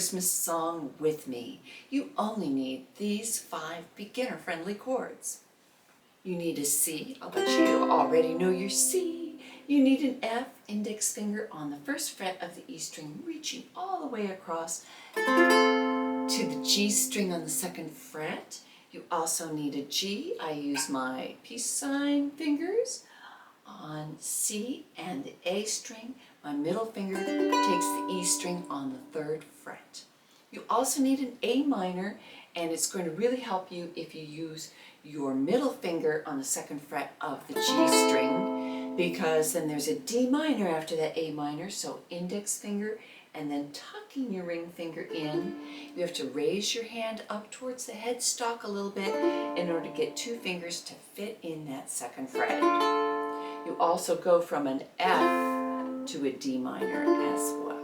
Christmas song with me. You only need these 5 beginner-friendly chords. You need a C. I'll bet you already know your C. You need an F, index finger on the 1st fret of the E string, reaching all the way across to the G string on the 2nd fret. You also need a G. I use my peace sign fingers on C and the A string. My middle finger takes the E string on the 3rd fret. You also need an A minor, and it's going to really help you if you use your middle finger on the 2nd fret of the G string, because then there's a D minor after that A minor, so index finger and then tucking your ring finger in. You have to raise your hand up towards the headstock a little bit in order to get 2 fingers to fit in that 2nd fret. You also go from an F to a D minor as well.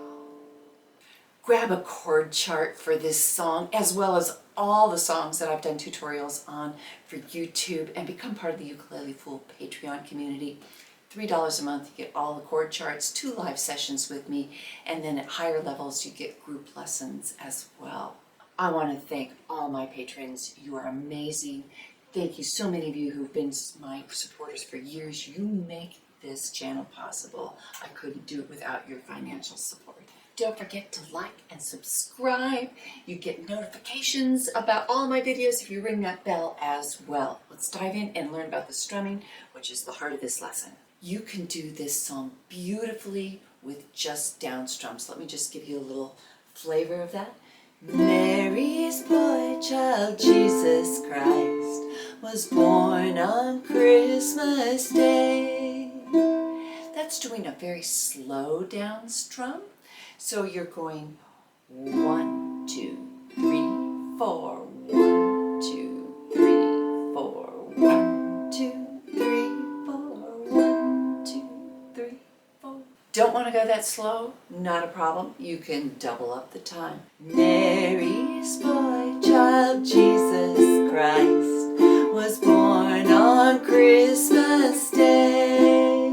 Grab a chord chart for this song, as well as all the songs that I've done tutorials on for YouTube, and become part of the Ukulele Fool Patreon community. $3 a month, you get all the chord charts, 2 live sessions with me, and then at higher levels you get group lessons as well. I want to thank all my patrons. You are amazing. Thank you, so many of you who've been my supporters for years. You make this channel possible. I couldn't do it without your financial support. Don't forget to like and subscribe. You get notifications about all my videos if you ring that bell as well. Let's dive in and learn about the strumming, which is the heart of this lesson. You can do this song beautifully with just down strums. Let me just give you a little flavor of that. Mary's boy child, Jesus Christ, was born on Christmas Day. That's doing a very slow down strum. So you're going 1, 2, 3, 4, 1, 2, 3, 4, 1, 2, 3, 4, 1, 2, 3, 4. Don't want to go that slow? Not a problem. You can double up the time. Mary's boy child, Jesus Christ, was born on Christmas Day.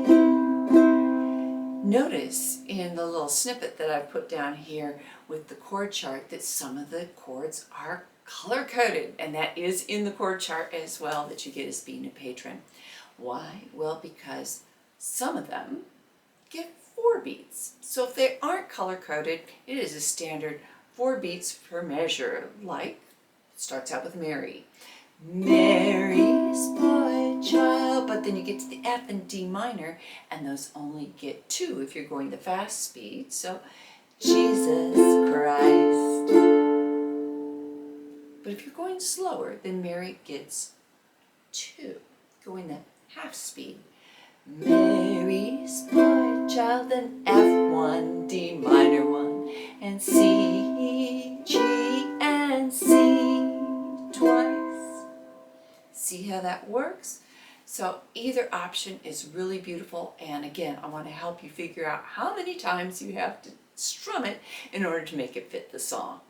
Notice in the little snippet that I put down here with the chord chart that some of the chords are color-coded, and that is in the chord chart as well that you get as being a patron. Why? Well, because some of them get 4 beats. So if they aren't color-coded, it is a standard 4 beats per measure, like it starts out with Mary. Mary's boy child, but then you get to the F and D minor, and those only get 2 if you're going the fast speed. So Jesus Christ. But if you're going slower, then Mary gets 2, going the half speed. Mary's boy child, then F1, D minor 1, and C, G, and C twice. See how that works? So either option is really beautiful, and again, I want to help you figure out how many times you have to strum it in order to make it fit the song.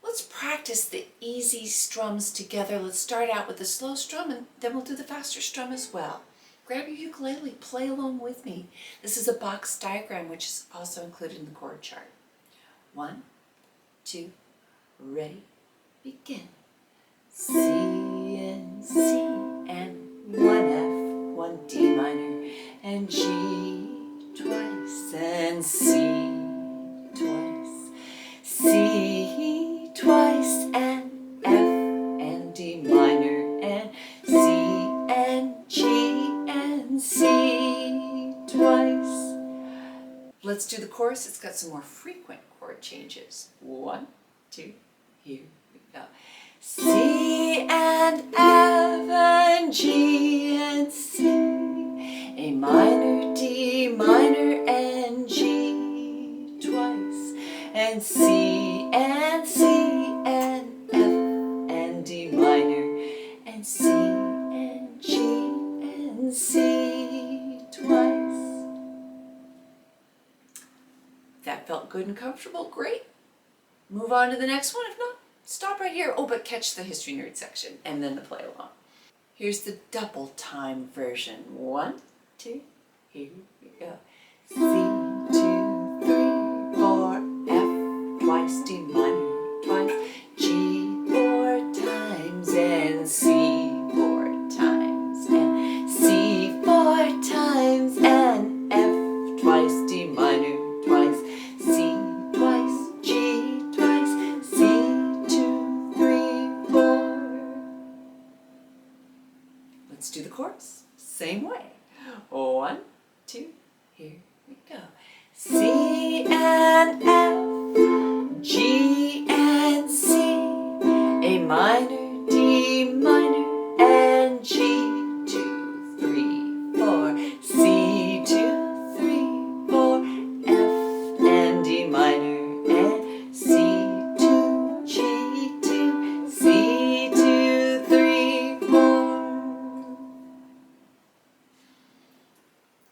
Let's practice the easy strums together. Let's start out with the slow strum, and then we'll do the faster strum as well. Grab your ukulele, play along with me. This is a box diagram, which is also included in the chord chart. 1, 2, ready, begin. C and C and 1 F, 1 D minor, and G twice, and C twice, C twice, and F and D minor, and C and G and C twice. Let's do the chorus. It's got some more frequent chord changes. 1, 2, here we go. C and F and G and C, A minor, D minor, and G twice, and C and C and F and D minor, and C and G and C twice. That felt good and comfortable? Great. Move on to the next one. If not, stop right here. Oh, but catch the History Nerd section and then the play along. Here's the double time version. 1, 2, here we go. C, 2, 3, 4, F, twice, D minor twice, G 4 times, and C 4 times, and C 4 times, and F twice, D minor twice, C twice, G twice, C 2, 3, 4. Let's do the chorus. Same way. 1, 2, here we go. C and F, G and C, A minor, D minor, and G 2, 3, 4, C 2, 3, 4, F and D minor, and C 2, G 2, C 2, 3, 4.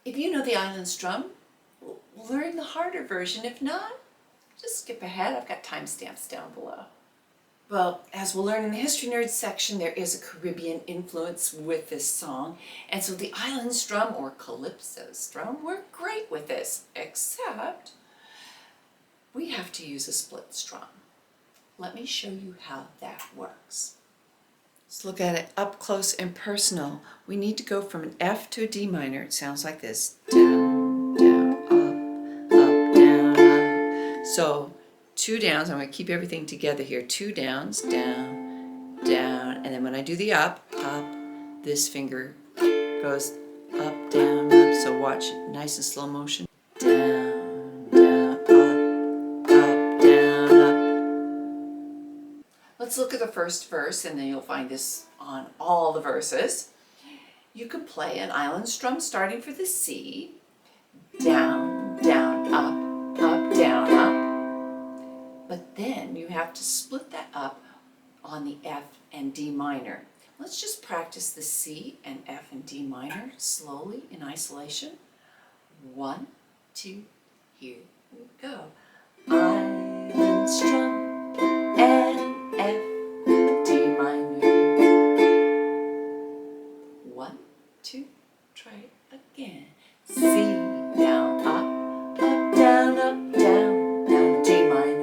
If you know the island strum, learn the harder version. If not, just skip ahead. I've got timestamps down below. Well, as we'll learn in the History Nerds section, there is a Caribbean influence with this song. And so the island strum, or calypso strum, work great with this, except we have to use a split strum. Let me show you how that works. Let's look at it up close and personal. We need to go from an F to a D minor. It sounds like this. Down, down, up, down, up. So 2 downs, I'm going to keep everything together here. 2 downs, down, down. And then when I do the up, this finger goes up, down, up. So watch, nice and slow motion. Down, down, up, down, up. Let's look at the first verse, and then you'll find this on all the verses. You can play an island strum starting for the C. Down, down, up, down, up. But then you have to split that up on the F and D minor. Let's just practice the C and F and D minor slowly in isolation. 1, 2, here we go. Island strum and F, D minor. 1, 2, try it again. C, down, up, down, down, D minor.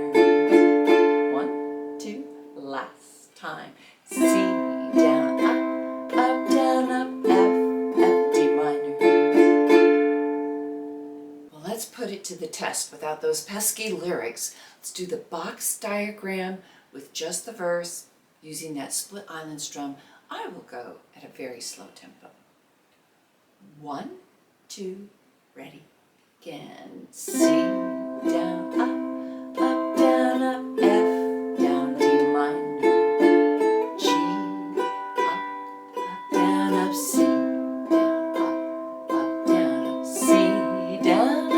1, 2, last time. C, down, up, down, F, D minor. Well, let's put it to the test without those pesky lyrics. Let's do the box diagram with just the verse using that split island strum. I will go at a very slow tempo. 1, 2, ready, again. C, down, up, down, F, down, D minor, G, up, down, up, C, down, up, C, down,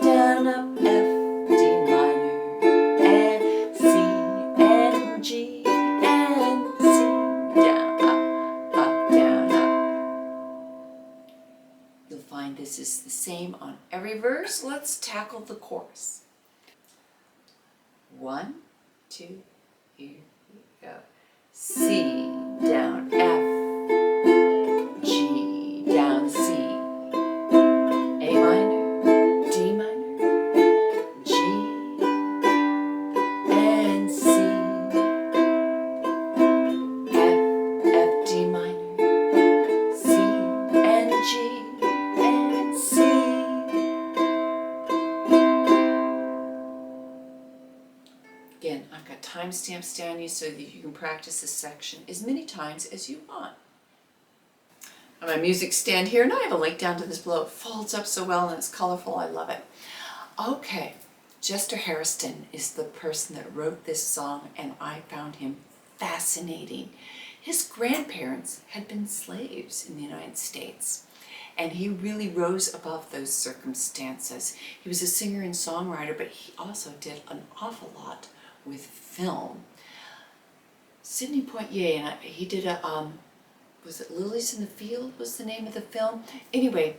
down, F, D minor, and C, and G, and C, down, down, up. You'll find this is the same on every verse. Let's tackle the chorus. 1, 2, here we go. C, down, F, G, down, C, A minor, D minor, G, and C, F, D minor, C, and G, and C. Again, I've got timestamps down you so that you can practice this section as many times as you want. On my music stand here, and I have a link down to this below. It folds up so well and it's colorful. I love it. Okay, Chester Harrison is the person that wrote this song, and I found him fascinating. His grandparents had been slaves in the United States, and he really rose above those circumstances. He was a singer and songwriter, but he also did an awful lot with film. Sidney Poitier, and he did a, was it Lilies in the Field was the name of the film? Anyway,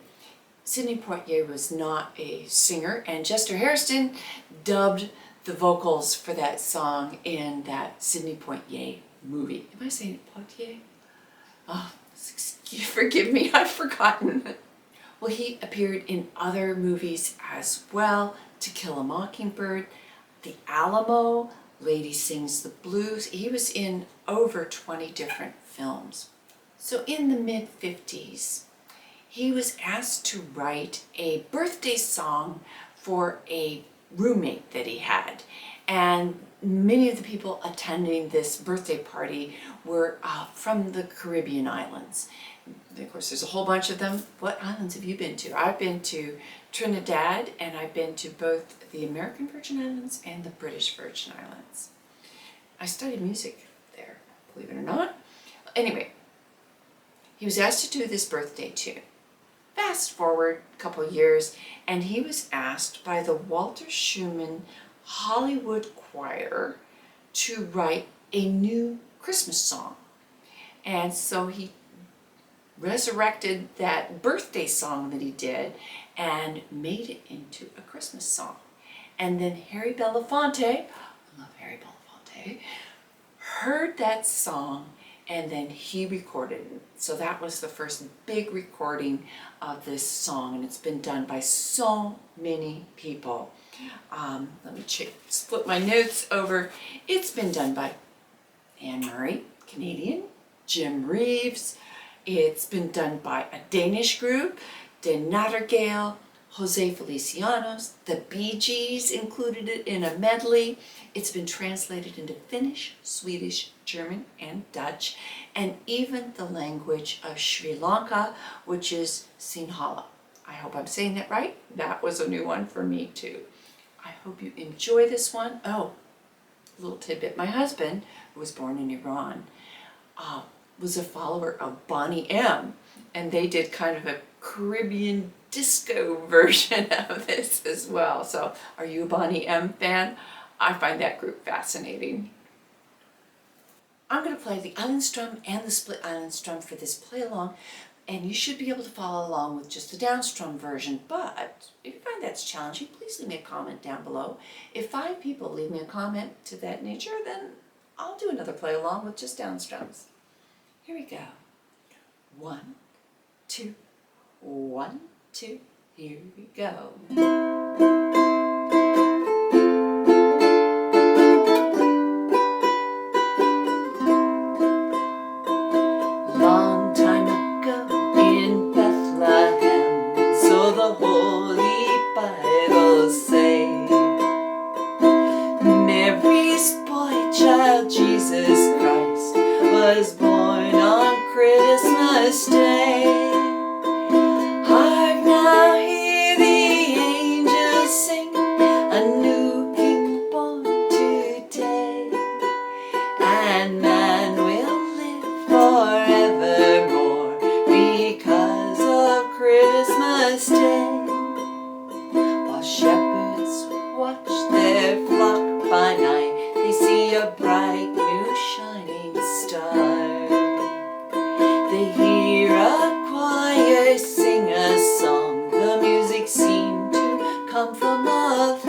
Sidney Poitier was not a singer, and Chester Harrison dubbed the vocals for that song in that Sidney Poitier movie. Am I saying Poitier? Oh, forgive me, I've forgotten. Well, he appeared in other movies as well. To Kill a Mockingbird, The Alamo, Lady Sings the Blues. He was in over 20 different films. So in the mid-50s, he was asked to write a birthday song for a roommate that he had. And many of the people attending this birthday party were from the Caribbean islands. Of course, there's a whole bunch of them. What islands have you been to? I've been to Trinidad, and I've been to both the American Virgin Islands and the British Virgin Islands. I studied music there, believe it or not. Anyway, he was asked to do this birthday tune. Fast forward a couple years, and he was asked by the Walter Schumann Hollywood Choir to write a new Christmas song. And so he resurrected that birthday song that he did and made it into a Christmas song. And then Harry Belafonte, I love Harry Belafonte, heard that song, and then he recorded it. So that was the first big recording of this song, and it's been done by so many people. Let me split my notes over. It's been done by Anne Murray, Canadian, Jim Reeves. It's been done by a Danish group, De Nattergale, Jose Felicianos, the Bee Gees included it in a medley. It's been translated into Finnish, Swedish, German, and Dutch, and even the language of Sri Lanka, which is Sinhala. I hope I'm saying that right. That was a new one for me too. I hope you enjoy this one. Oh, a little tidbit. My husband, who was born in Iran, was a follower of Bonnie M, and they did kind of a Caribbean disco version of this as well. So are you a Bonnie M fan? I find that group fascinating. I'm going to play the island strum and the split island strum for this play along, and you should be able to follow along with just the down strum version. But if you find that's challenging, please leave me a comment down below. If 5 people leave me a comment to that nature, then I'll do another play along with just down strums. Here we go. 1, 2, 1, 2, here we go. Long time ago in Bethlehem, so the Holy Bible say, Mary's boy child Jesus Christ was born on Christmas Day. Hark now, hear the angels sing, a new King born today, and man will live forevermore because of Christmas Day. While shepherds watch their flock by night, they see a bright new shining star. They hear a choir sing a song, the music seemed to come from afar.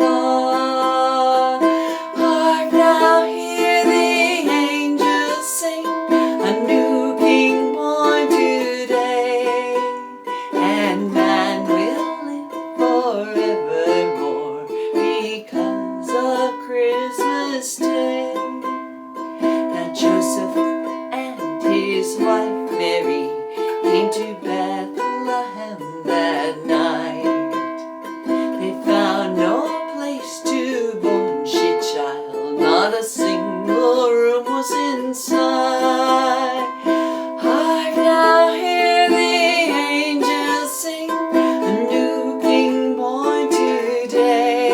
Hark now, hear the angels sing, a new King born today, and man will live forevermore because of Christmas Day. Now Joseph and his wife Mary came to Bethlehem that night. They found no place to born she child, not a single room was inside. Hark now, hear the angels sing, a new King born today,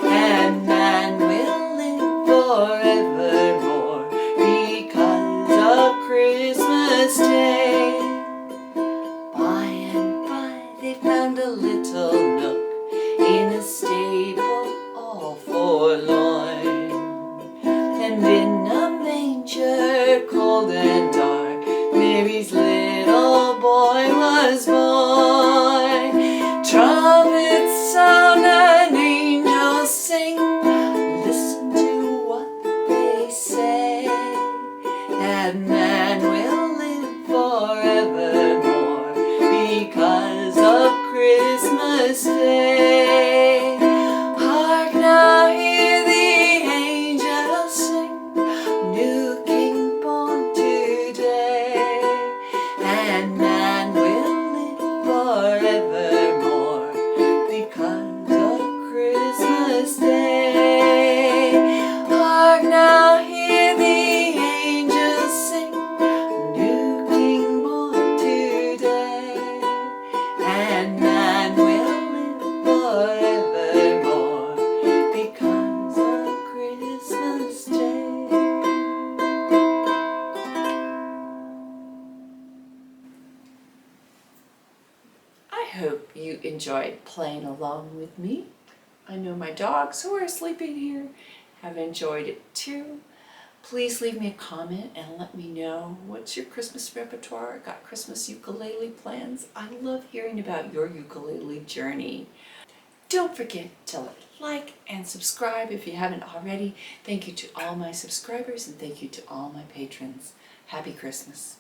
and man will live forevermore because of Christmas Day. By and by they found a little nook in a stable all forlorn, and in a manger cold and dark, Mary's little boy was born. Trumpets sound and angels sing, listen to what they hope you enjoyed playing along with me. I know my dogs who are sleeping here have enjoyed it too. Please leave me a comment and let me know what's your Christmas repertoire. Got Christmas ukulele plans? I love hearing about your ukulele journey. Don't forget to like and subscribe if you haven't already. Thank you to all my subscribers and thank you to all my patrons. Happy Christmas.